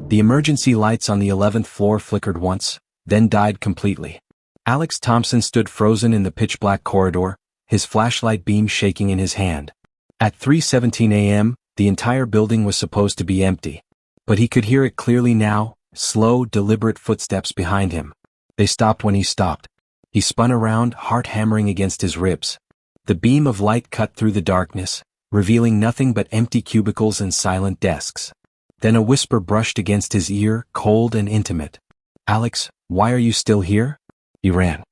The emergency lights on the 11th floor flickered once, then died completely. Alex Thompson stood frozen in the pitch-black corridor, his flashlight beam shaking in his hand. At 3:17 a.m., the entire building was supposed to be empty. But he could hear it clearly now, slow, deliberate footsteps behind him. They stopped when he stopped. He spun around, heart hammering against his ribs. The beam of light cut through the darkness, revealing nothing but empty cubicles and silent desks. Then a whisper brushed against his ear, cold and intimate. "Alex, why are you still here?" He ran.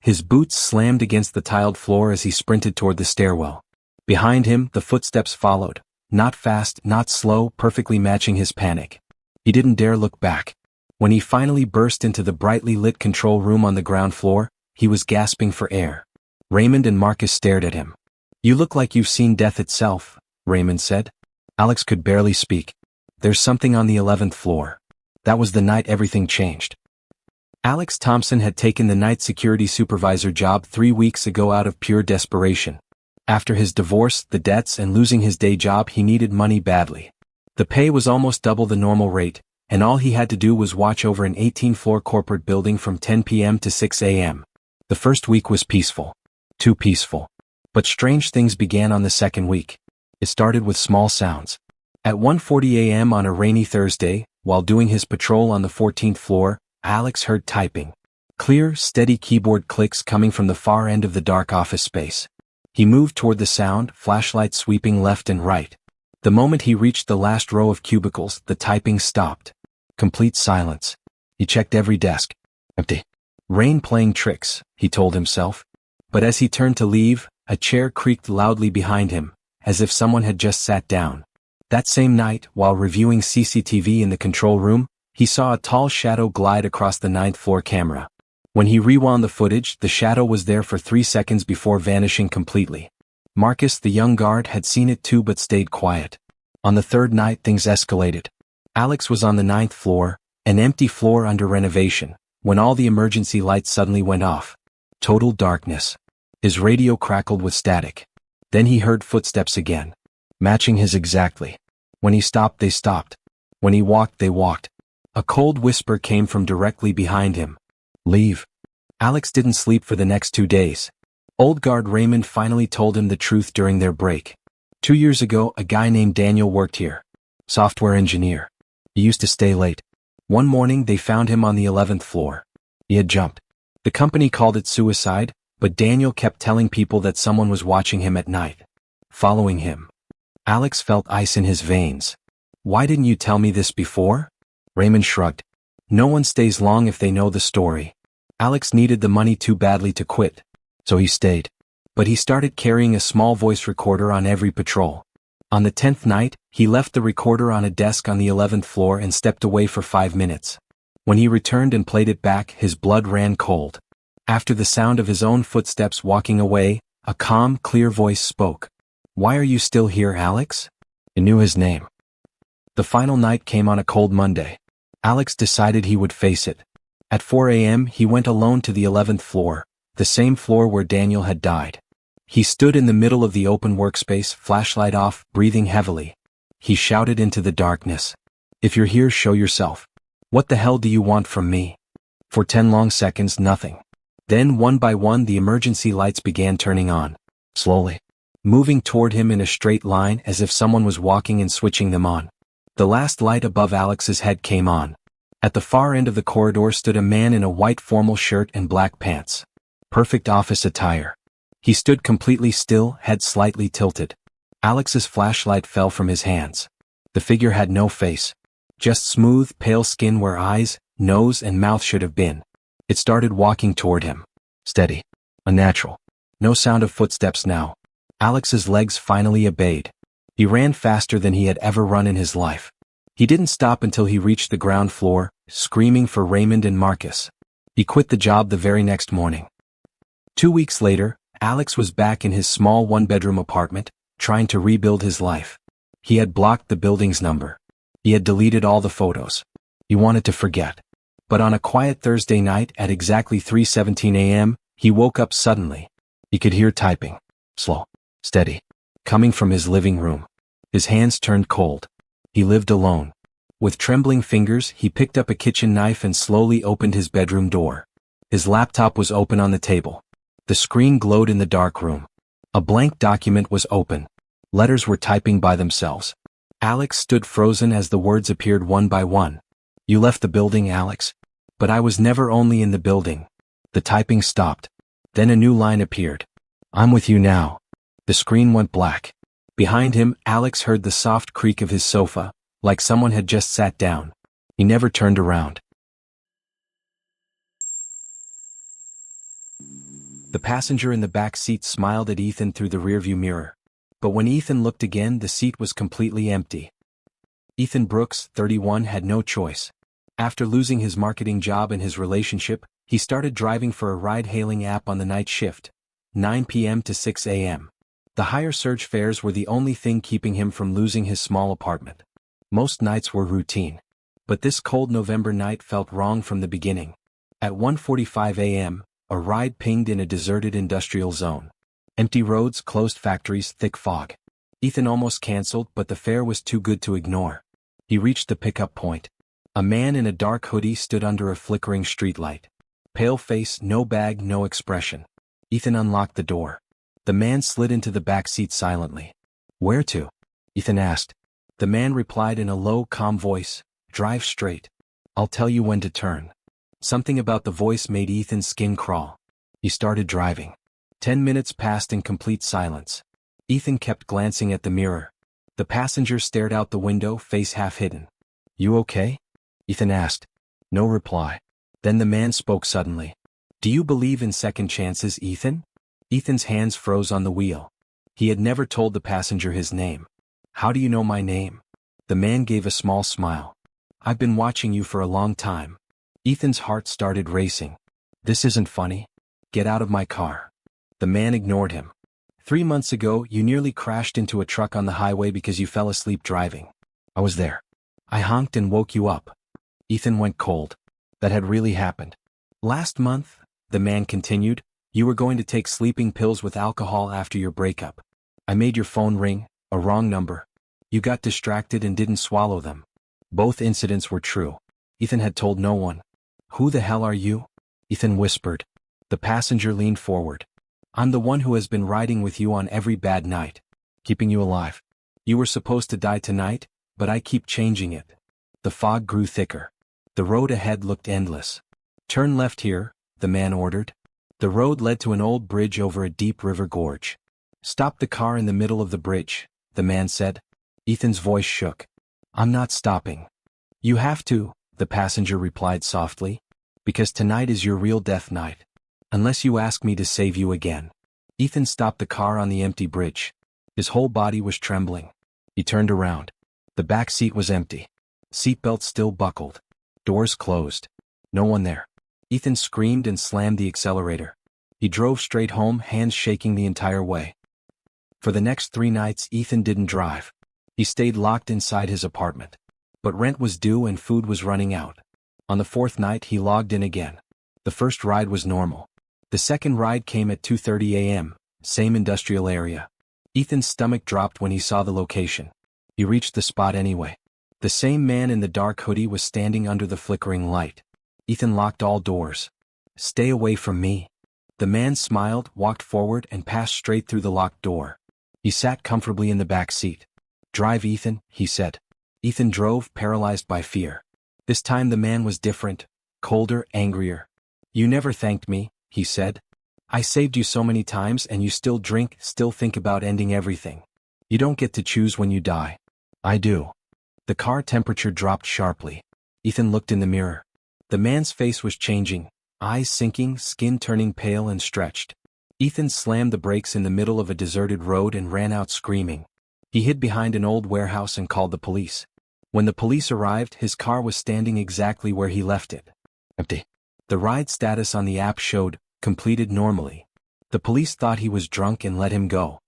His boots slammed against the tiled floor as he sprinted toward the stairwell. Behind him, the footsteps followed, not fast, not slow, perfectly matching his panic. He didn't dare look back. When he finally burst into the brightly lit control room on the ground floor, he was gasping for air. Raymond and Marcus stared at him. "You look like you've seen death itself," Raymond said. Alex could barely speak. "There's something on the 11th floor." That was the night everything changed. Alex Thompson had taken the night security supervisor job 3 weeks ago out of pure desperation. After his divorce, the debts, and losing his day job, he needed money badly. The pay was almost double the normal rate, and all he had to do was watch over an 18-floor corporate building from 10 p.m. to 6 a.m. The first week was peaceful. Too peaceful. But strange things began on the second week. It started with small sounds. At 1:40 a.m. on a rainy Thursday, while doing his patrol on the 14th floor, Alex heard typing. Clear, steady keyboard clicks coming from the far end of the dark office space. He moved toward the sound, flashlight sweeping left and right. The moment he reached the last row of cubicles, the typing stopped. Complete silence. He checked every desk. Empty. Rain playing tricks, he told himself. But as he turned to leave, a chair creaked loudly behind him, as if someone had just sat down. That same night, while reviewing CCTV in the control room, he saw a tall shadow glide across the 9th floor camera. When he rewound the footage, the shadow was there for 3 seconds before vanishing completely. Marcus, the young guard, had seen it too but stayed quiet. On the third night, things escalated. Alex was on the 9th floor, an empty floor under renovation, when all the emergency lights suddenly went off. Total darkness. His radio crackled with static. Then he heard footsteps again. Matching his exactly. When he stopped, they stopped. When he walked, they walked. A cold whisper came from directly behind him. "Leave." Alex didn't sleep for the next 2 days. Old guard Raymond finally told him the truth during their break. 2 years ago, a guy named Daniel worked here. Software engineer. He used to stay late. One morning, they found him on the 11th floor. He had jumped. The company called it suicide, but Daniel kept telling people that someone was watching him at night. Following him. Alex felt ice in his veins. "Why didn't you tell me this before?" Raymond shrugged. "No one stays long if they know the story." Alex needed the money too badly to quit, so he stayed. But he started carrying a small voice recorder on every patrol. On the 10th night, he left the recorder on a desk on the 11th floor and stepped away for 5 minutes. When he returned and played it back, his blood ran cold. After the sound of his own footsteps walking away, a calm, clear voice spoke. "Why are you still here, Alex?" He knew his name. The final night came on a cold Monday. Alex decided he would face it. At 4 a.m., he went alone to the 11th floor, the same floor where Daniel had died. He stood in the middle of the open workspace, flashlight off, breathing heavily. He shouted into the darkness. "If you're here, show yourself. What the hell do you want from me?" For 10 long seconds, nothing. Then, one by one, the emergency lights began turning on. Slowly. Moving toward him in a straight line as if someone was walking and switching them on. The last light above Alex's head came on. At the far end of the corridor stood a man in a white formal shirt and black pants. Perfect office attire. He stood completely still, head slightly tilted. Alex's flashlight fell from his hands. The figure had no face. Just smooth, pale skin where eyes, nose, and mouth should have been. It started walking toward him. Steady. Unnatural. No sound of footsteps now. Alex's legs finally obeyed. He ran faster than he had ever run in his life. He didn't stop until he reached the ground floor, screaming for Raymond and Marcus. He quit the job the very next morning. 2 weeks later, Alex was back in his small one-bedroom apartment, trying to rebuild his life. He had blocked the building's number. He had deleted all the photos. He wanted to forget. But on a quiet Thursday night at exactly 3:17 a.m., he woke up suddenly. He could hear typing. Slow. Steady. Coming from his living room. His hands turned cold. He lived alone. With trembling fingers, he picked up a kitchen knife and slowly opened his bedroom door. His laptop was open on the table. The screen glowed in the dark room. A blank document was open. Letters were typing by themselves. Alex stood frozen as the words appeared one by one. "You left the building, Alex?" "But I was never only in the building." The typing stopped. Then a new line appeared. "I'm with you now." The screen went black. Behind him, Alex heard the soft creak of his sofa, like someone had just sat down. He never turned around. The passenger in the back seat smiled at Ethan through the rearview mirror. But when Ethan looked again, the seat was completely empty. Ethan Brooks, 31, had no choice. After losing his marketing job and his relationship, he started driving for a ride-hailing app on the night shift, 9 p.m. to 6 a.m. The higher surge fares were the only thing keeping him from losing his small apartment. Most nights were routine. But this cold November night felt wrong from the beginning. At 1:45 a.m., a ride pinged in a deserted industrial zone. Empty roads, closed factories, thick fog. Ethan almost canceled, but the fare was too good to ignore. He reached the pickup point. A man in a dark hoodie stood under a flickering streetlight. Pale face, no bag, no expression. Ethan unlocked the door. The man slid into the back seat silently. "Where to?" Ethan asked. The man replied in a low, calm voice, "Drive straight. I'll tell you when to turn." Something about the voice made Ethan's skin crawl. He started driving. 10 minutes passed in complete silence. Ethan kept glancing at the mirror. The passenger stared out the window, face half hidden. "You okay?" Ethan asked. No reply. Then the man spoke suddenly. "Do you believe in second chances, Ethan?" Ethan's hands froze on the wheel. He had never told the passenger his name. "How do you know my name?" The man gave a small smile. "I've been watching you for a long time." Ethan's heart started racing. "This isn't funny. Get out of my car." The man ignored him. 3 months ago, you nearly crashed into a truck on the highway because you fell asleep driving. I was there. I honked and woke you up." Ethan went cold. That had really happened. "Last month," the man continued, "you were going to take sleeping pills with alcohol after your breakup. I made your phone ring, a wrong number. You got distracted and didn't swallow them." Both incidents were true. Ethan had told no one. "Who the hell are you?" Ethan whispered. The passenger leaned forward. "I'm the one who has been riding with you on every bad night. Keeping you alive. You were supposed to die tonight, but I keep changing it." The fog grew thicker. The road ahead looked endless. "Turn left here," the man ordered. The road led to an old bridge over a deep river gorge. "Stop the car in the middle of the bridge," the man said. Ethan's voice shook. "I'm not stopping." "You have to," the passenger replied softly. "Because tonight is your real death night. Unless you ask me to save you again." Ethan stopped the car on the empty bridge. His whole body was trembling. He turned around. The back seat was empty. Seatbelt still buckled. Doors closed. No one there. Ethan screamed and slammed the accelerator. He drove straight home, hands shaking the entire way. For the next 3 nights, Ethan didn't drive. He stayed locked inside his apartment. But rent was due and food was running out. On the 4th night, he logged in again. The first ride was normal. The second ride came at 2:30 a.m., same industrial area. Ethan's stomach dropped when he saw the location. He reached the spot anyway. The same man in the dark hoodie was standing under the flickering light. Ethan locked all doors. "Stay away from me." The man smiled, walked forward, and passed straight through the locked door. He sat comfortably in the back seat. "Drive, Ethan," he said. Ethan drove, paralyzed by fear. This time the man was different, colder, angrier. "You never thanked me," he said. "I saved you so many times and you still drink, still think about ending everything. You don't get to choose when you die. I do." The car temperature dropped sharply. Ethan looked in the mirror. The man's face was changing, eyes sinking, skin turning pale and stretched. Ethan slammed the brakes in the middle of a deserted road and ran out screaming. He hid behind an old warehouse and called the police. When the police arrived, his car was standing exactly where he left it. Empty. The ride status on the app showed, completed normally. The police thought he was drunk and let him go.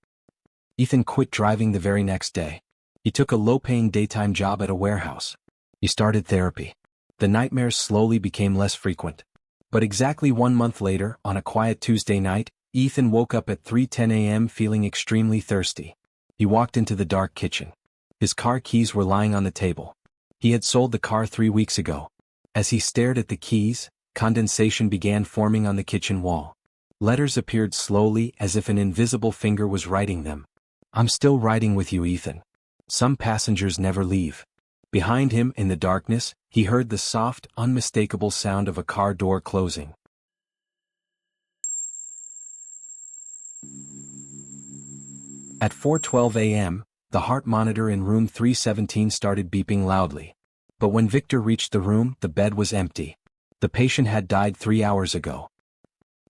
Ethan quit driving the very next day. He took a low-paying daytime job at a warehouse. He started therapy. The nightmares slowly became less frequent. But exactly 1 month later, on a quiet Tuesday night, Ethan woke up at 3:10 a.m. feeling extremely thirsty. He walked into the dark kitchen. His car keys were lying on the table. He had sold the car 3 weeks ago. As he stared at the keys, condensation began forming on the kitchen wall. Letters appeared slowly as if an invisible finger was writing them. "I'm still riding with you, Ethan. Some passengers never leave." Behind him, in the darkness, he heard the soft, unmistakable sound of a car door closing. At 4:12 a.m., the heart monitor in room 317 started beeping loudly. But when Victor reached the room, the bed was empty. The patient had died 3 hours ago.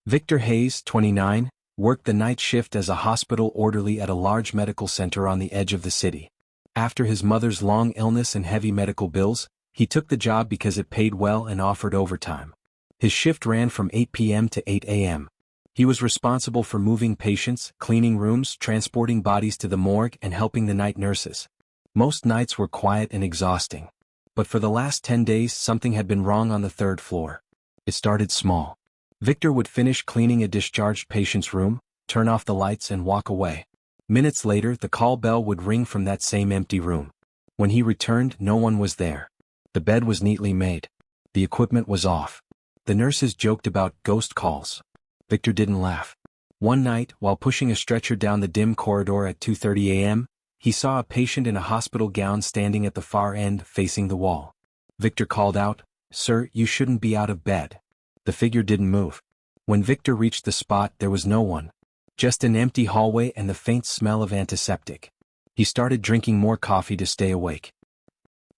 Victor Hayes, 29, worked the night shift as a hospital orderly at a large medical center on the edge of the city. After his mother's long illness and heavy medical bills, he took the job because it paid well and offered overtime. His shift ran from 8 p.m. to 8 a.m. He was responsible for moving patients, cleaning rooms, transporting bodies to the morgue, and helping the night nurses. Most nights were quiet and exhausting. But for the last 10 days, something had been wrong on the 3rd floor. It started small. Victor would finish cleaning a discharged patient's room, turn off the lights, and walk away. Minutes later, the call bell would ring from that same empty room. When he returned, no one was there. The bed was neatly made. The equipment was off. The nurses joked about ghost calls. Victor didn't laugh. One night, while pushing a stretcher down the dim corridor at 2:30 a.m., he saw a patient in a hospital gown standing at the far end, facing the wall. Victor called out, "Sir, you shouldn't be out of bed." The figure didn't move. When Victor reached the spot, there was no one. Just an empty hallway and the faint smell of antiseptic. He started drinking more coffee to stay awake.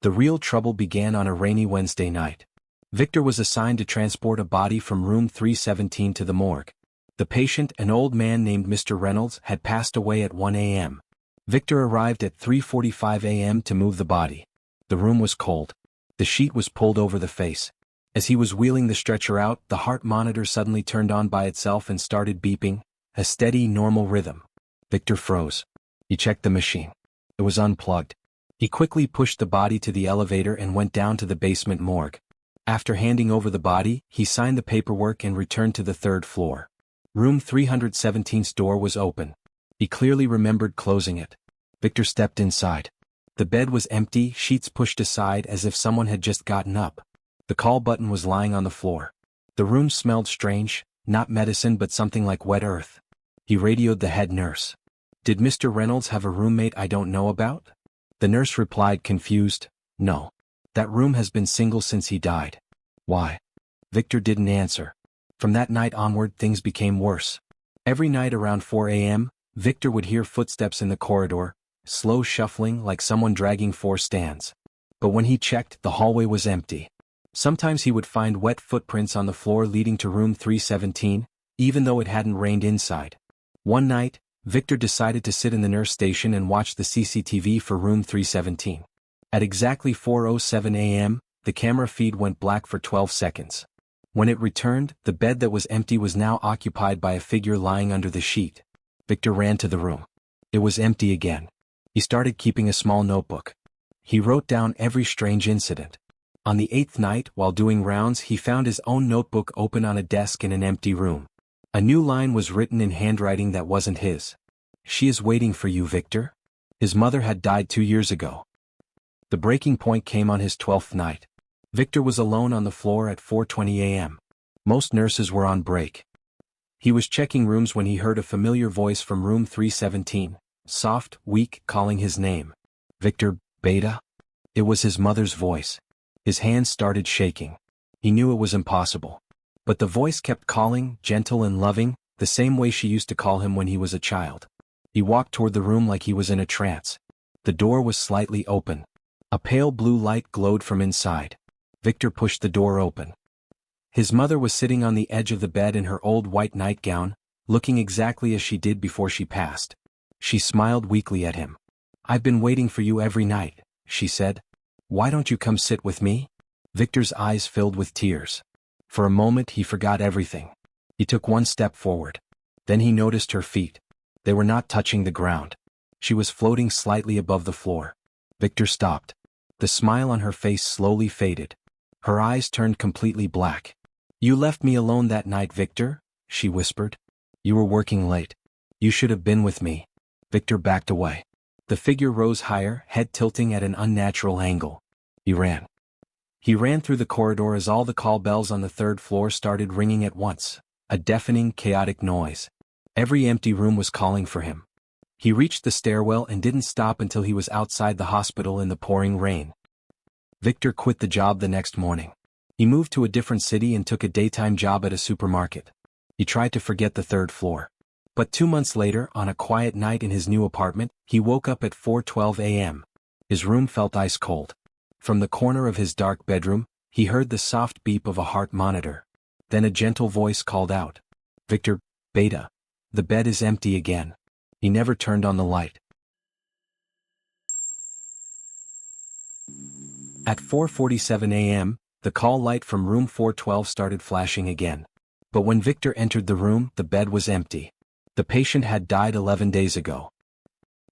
The real trouble began on a rainy Wednesday night. Victor was assigned to transport a body from room 317 to the morgue. The patient, an old man named Mr. Reynolds, had passed away at 1 a.m. Victor arrived at 3:45 a.m. to move the body. The room was cold. The sheet was pulled over the face. As he was wheeling the stretcher out, the heart monitor suddenly turned on by itself and started beeping, a steady, normal rhythm. Victor froze. He checked the machine. It was unplugged. He quickly pushed the body to the elevator and went down to the basement morgue. After handing over the body, he signed the paperwork and returned to the 3rd floor. Room 317's door was open. He clearly remembered closing it. Victor stepped inside. The bed was empty, sheets pushed aside as if someone had just gotten up. The call button was lying on the floor. The room smelled strange, not medicine but something like wet earth. He radioed the head nurse. "Did Mr. Reynolds have a roommate I don't know about?" The nurse replied, confused, "No. That room has been single since he died." "Why?" Victor didn't answer. From that night onward, things became worse. Every night around 4 a.m., Victor would hear footsteps in the corridor, slow shuffling like someone dragging 4 stands. But when he checked, the hallway was empty. Sometimes he would find wet footprints on the floor leading to room 317, even though it hadn't rained inside. One night, Victor decided to sit in the nurse station and watch the CCTV for room 317. At exactly 4:07 a.m., the camera feed went black for 12 seconds. When it returned, the bed that was empty was now occupied by a figure lying under the sheet. Victor ran to the room. It was empty again. He started keeping a small notebook. He wrote down every strange incident. On the 8th night, while doing rounds, he found his own notebook open on a desk in an empty room. A new line was written in handwriting that wasn't his. "She is waiting for you, Victor." His mother had died 2 years ago. The breaking point came on his 12th night. Victor was alone on the floor at 4:20 a.m. Most nurses were on break. He was checking rooms when he heard a familiar voice from room 317, soft, weak, calling his name. "Victor, Beta?" It was his mother's voice. His hands started shaking. He knew it was impossible. But the voice kept calling, gentle and loving, the same way she used to call him when he was a child. He walked toward the room like he was in a trance. The door was slightly open. A pale blue light glowed from inside. Victor pushed the door open. His mother was sitting on the edge of the bed in her old white nightgown, looking exactly as she did before she passed. She smiled weakly at him. "I've been waiting for you every night," she said. "Why don't you come sit with me?" Victor's eyes filled with tears. For a moment he forgot everything. He took one step forward. Then he noticed her feet. They were not touching the ground. She was floating slightly above the floor. Victor stopped. The smile on her face slowly faded. Her eyes turned completely black. "You left me alone that night, Victor," she whispered. "You were working late. You should have been with me." Victor backed away. The figure rose higher, head tilting at an unnatural angle. He ran. He ran through the corridor as all the call bells on the third floor started ringing at once, a deafening, chaotic noise. Every empty room was calling for him. He reached the stairwell and didn't stop until he was outside the hospital in the pouring rain. Victor quit the job the next morning. He moved to a different city and took a daytime job at a supermarket. He tried to forget the third floor. But 2 months later, on a quiet night in his new apartment, he woke up at 4:12 a.m. His room felt ice cold. From the corner of his dark bedroom, he heard the soft beep of a heart monitor. Then a gentle voice called out, "Victor, Beta. The bed is empty again." He never turned on the light. At 4:47 a.m., the call light from room 412 started flashing again. But when Victor entered the room, the bed was empty. The patient had died 11 days ago.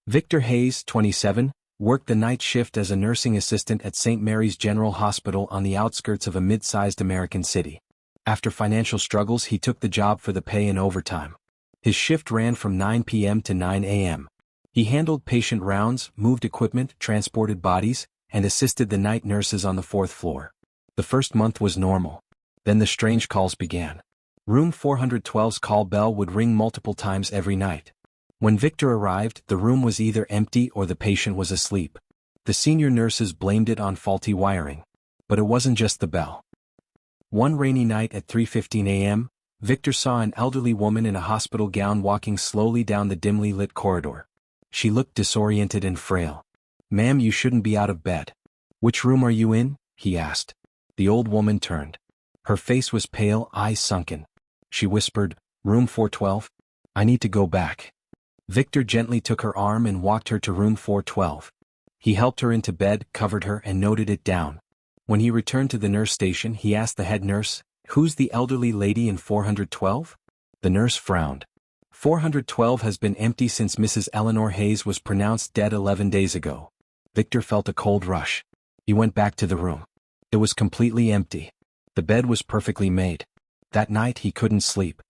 Victor Hayes, 27, worked the night shift as a nursing assistant at St. Mary's General Hospital on the outskirts of a mid-sized American city. After financial struggles, he took the job for the pay and overtime. His shift ran from 9 p.m. to 9 a.m. He handled patient rounds, moved equipment, transported bodies, and assisted the night nurses on the fourth floor. The first month was normal. Then the strange calls began. Room 412's call bell would ring multiple times every night. When Victor arrived, the room was either empty or the patient was asleep. The senior nurses blamed it on faulty wiring. But it wasn't just the bell. One rainy night at 3:15 a.m., Victor saw an elderly woman in a hospital gown walking slowly down the dimly lit corridor. She looked disoriented and frail. "Ma'am, you shouldn't be out of bed." "Which room are you in?" he asked. The old woman turned. Her face was pale, eyes sunken. She whispered, "Room 412? I need to go back." Victor gently took her arm and walked her to room 412. He helped her into bed, covered her, and noted it down. When he returned to the nurse station, he asked the head nurse, "Who's the elderly lady in 412? The nurse frowned. 412 has been empty since Mrs. Eleanor Hayes was pronounced dead 11 days ago. Victor felt a cold rush. He went back to the room. It was completely empty. The bed was perfectly made. That night he couldn't sleep.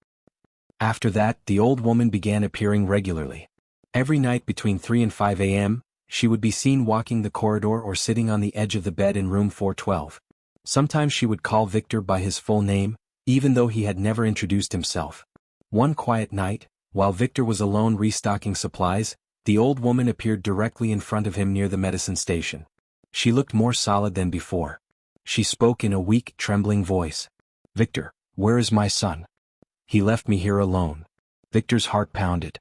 After that, the old woman began appearing regularly. Every night between 3 and 5 a.m., she would be seen walking the corridor or sitting on the edge of the bed in room 412. Sometimes she would call Victor by his full name, even though he had never introduced himself. One quiet night, while Victor was alone restocking supplies, the old woman appeared directly in front of him near the medicine station. She looked more solid than before. She spoke in a weak, trembling voice. "Victor, where is my son? He left me here alone." Victor's heart pounded.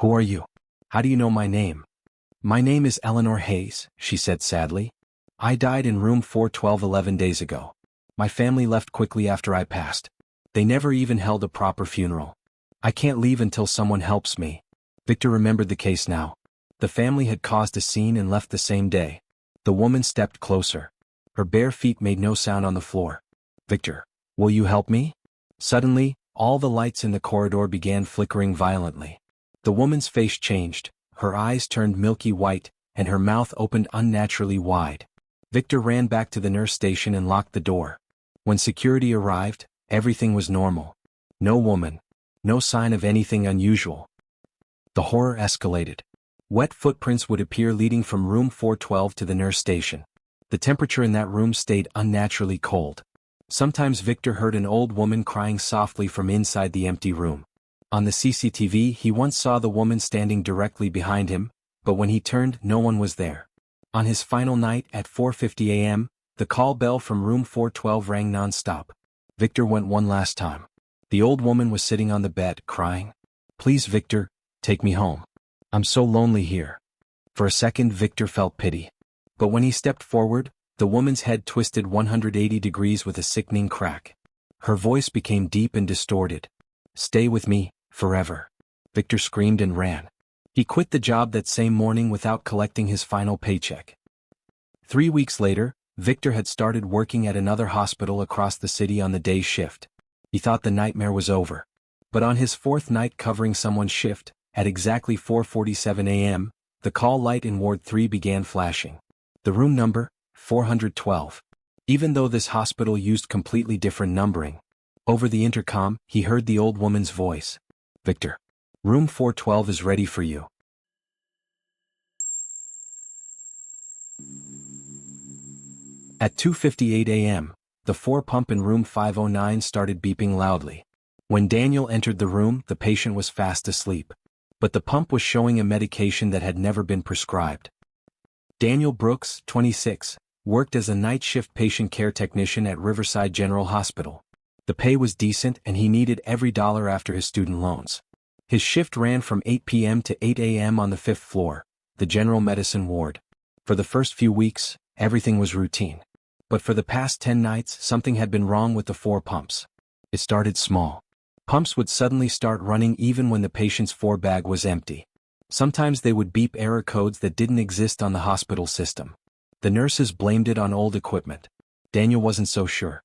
"Who are you? How do you know my name?" "My name is Eleanor Hayes," she said sadly. "I died in room 412 11 days ago. My family left quickly after I passed. They never even held a proper funeral. I can't leave until someone helps me." Victor remembered the case now. The family had caused a scene and left the same day. The woman stepped closer. Her bare feet made no sound on the floor. "Victor, will you help me?" Suddenly, all the lights in the corridor began flickering violently. The woman's face changed, her eyes turned milky white, and her mouth opened unnaturally wide. Victor ran back to the nurse station and locked the door. When security arrived, everything was normal. No woman. No sign of anything unusual. The horror escalated. Wet footprints would appear leading from room 412 to the nurse station. The temperature in that room stayed unnaturally cold. Sometimes Victor heard an old woman crying softly from inside the empty room. On the CCTV, he once saw the woman standing directly behind him, but when he turned, no one was there. On his final night at 4:50 a.m., the call bell from room 412 rang non-stop. Victor went one last time. The old woman was sitting on the bed, crying. "Please, Victor, take me home. I'm so lonely here." For a second, Victor felt pity. But when he stepped forward, the woman's head twisted 180 degrees with a sickening crack. Her voice became deep and distorted. "Stay with me, forever." Victor screamed and ran. He quit the job that same morning without collecting his final paycheck. 3 weeks later, Victor had started working at another hospital across the city on the day shift. He thought the nightmare was over. But on his fourth night covering someone's shift, at exactly 4:47 a.m., the call light in Ward 3 began flashing. The room number, 412. Even though this hospital used completely different numbering. Over the intercom, he heard the old woman's voice. "Victor, room 412 is ready for you." At 2:58 a.m., the 4-pump in room 509 started beeping loudly. When Daniel entered the room, the patient was fast asleep. But the pump was showing a medication that had never been prescribed. Daniel Brooks, 26, worked as a night shift patient care technician at Riverside General Hospital. The pay was decent and he needed every dollar after his student loans. His shift ran from 8 p.m. to 8 a.m. on the 5th floor, the general medicine ward. For the first few weeks, everything was routine. But for the past 10 nights, something had been wrong with the 4 pumps. It started small. Pumps would suddenly start running even when the patient's 4 bag was empty. Sometimes they would beep error codes that didn't exist on the hospital system. The nurses blamed it on old equipment. Daniel wasn't so sure.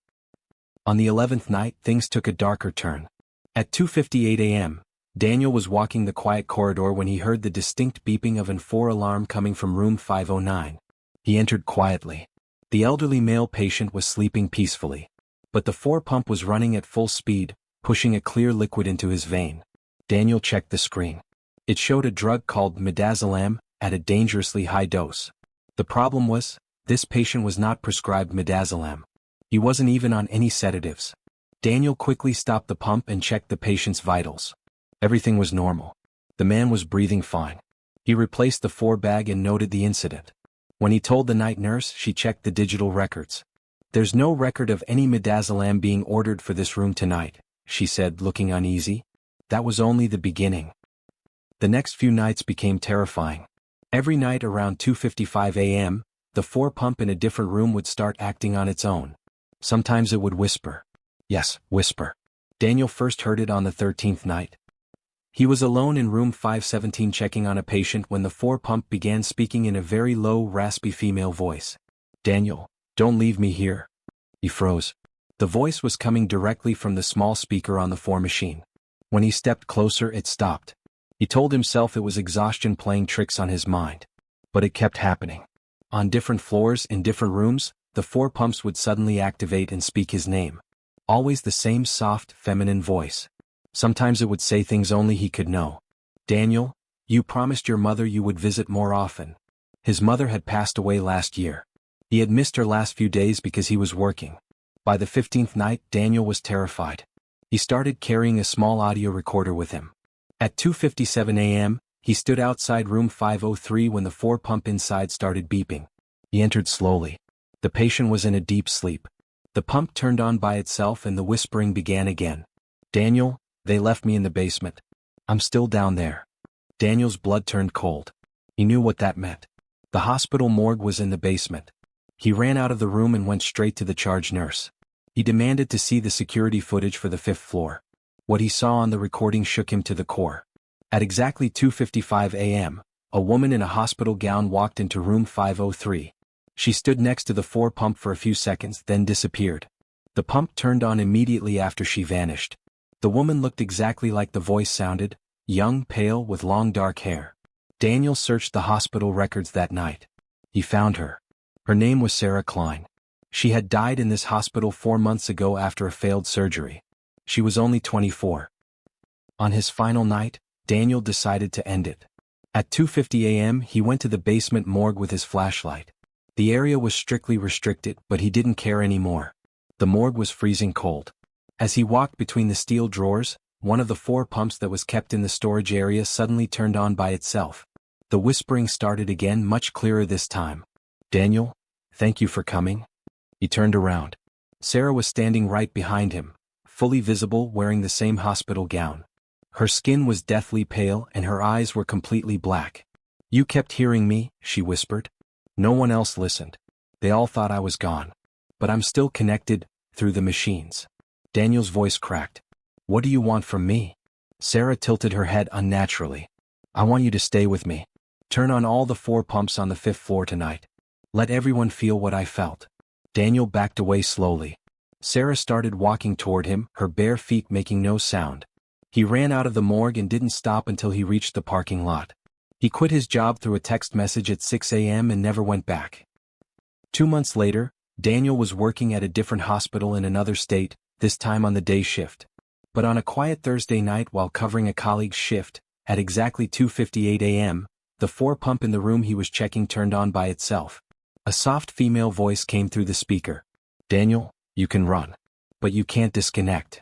On the 11th night, things took a darker turn. At 2:58 a.m., Daniel was walking the quiet corridor when he heard the distinct beeping of an 4 alarm coming from room 509. He entered quietly. The elderly male patient was sleeping peacefully. But the 4 pump was running at full speed, pushing a clear liquid into his vein. Daniel checked the screen. It showed a drug called midazolam at a dangerously high dose. The problem was, this patient was not prescribed midazolam. He wasn't even on any sedatives. Daniel quickly stopped the pump and checked the patient's vitals. Everything was normal. The man was breathing fine. He replaced the 4 bag and noted the incident. When he told the night nurse, she checked the digital records. "There's no record of any midazolam being ordered for this room tonight," she said, looking uneasy. That was only the beginning. The next few nights became terrifying. Every night around 2:55 a.m., the 4 pump in a different room would start acting on its own. Sometimes it would whisper. Yes, whisper. Daniel first heard it on the 13th night. He was alone in room 517 checking on a patient when the 4 pump began speaking in a very low, raspy female voice. "Daniel, don't leave me here." He froze. The voice was coming directly from the small speaker on the 4 machine. When he stepped closer, it stopped. He told himself it was exhaustion playing tricks on his mind. But it kept happening. On different floors, in different rooms, the 4 pumps would suddenly activate and speak his name. Always the same soft, feminine voice. Sometimes it would say things only he could know. "Daniel, you promised your mother you would visit more often." His mother had passed away last year. He had missed her last few days because he was working. By the 15th night, Daniel was terrified. He started carrying a small audio recorder with him. At 2:57 a.m., he stood outside room 503 when the 4 pump inside started beeping. He entered slowly. The patient was in a deep sleep. The pump turned on by itself and the whispering began again. "Daniel, they left me in the basement. I'm still down there." Daniel's blood turned cold. He knew what that meant. The hospital morgue was in the basement. He ran out of the room and went straight to the charge nurse. He demanded to see the security footage for the 5th floor. What he saw on the recording shook him to the core. At exactly 2:55 a.m., a woman in a hospital gown walked into room 503. She stood next to the 4 pump for a few seconds, then disappeared. The pump turned on immediately after she vanished. The woman looked exactly like the voice sounded, young, pale, with long dark hair. Daniel searched the hospital records that night. He found her. Her name was Sarah Klein. She had died in this hospital 4 months ago after a failed surgery. She was only 24. On his final night, Daniel decided to end it. At 2:50 a.m., he went to the basement morgue with his flashlight. The area was strictly restricted, but he didn't care anymore. The morgue was freezing cold. As he walked between the steel drawers, one of the 4 pumps that was kept in the storage area suddenly turned on by itself. The whispering started again, much clearer this time. "Daniel, thank you for coming." He turned around. Sarah was standing right behind him, fully visible, wearing the same hospital gown. Her skin was deathly pale and her eyes were completely black. "You kept hearing me," she whispered. "No one else listened. They all thought I was gone. But I'm still connected, through the machines." Daniel's voice cracked. "What do you want from me?" Sarah tilted her head unnaturally. "I want you to stay with me. Turn on all the 4 pumps on the 5th floor tonight. Let everyone feel what I felt." Daniel backed away slowly. Sarah started walking toward him, her bare feet making no sound. He ran out of the morgue and didn't stop until he reached the parking lot. He quit his job through a text message at 6 a.m. and never went back. 2 months later, Daniel was working at a different hospital in another state, this time on the day shift. But on a quiet Thursday night while covering a colleague's shift, at exactly 2:58 a.m., the 4 pump in the room he was checking turned on by itself. A soft female voice came through the speaker. Daniel, you can run. But you can't disconnect.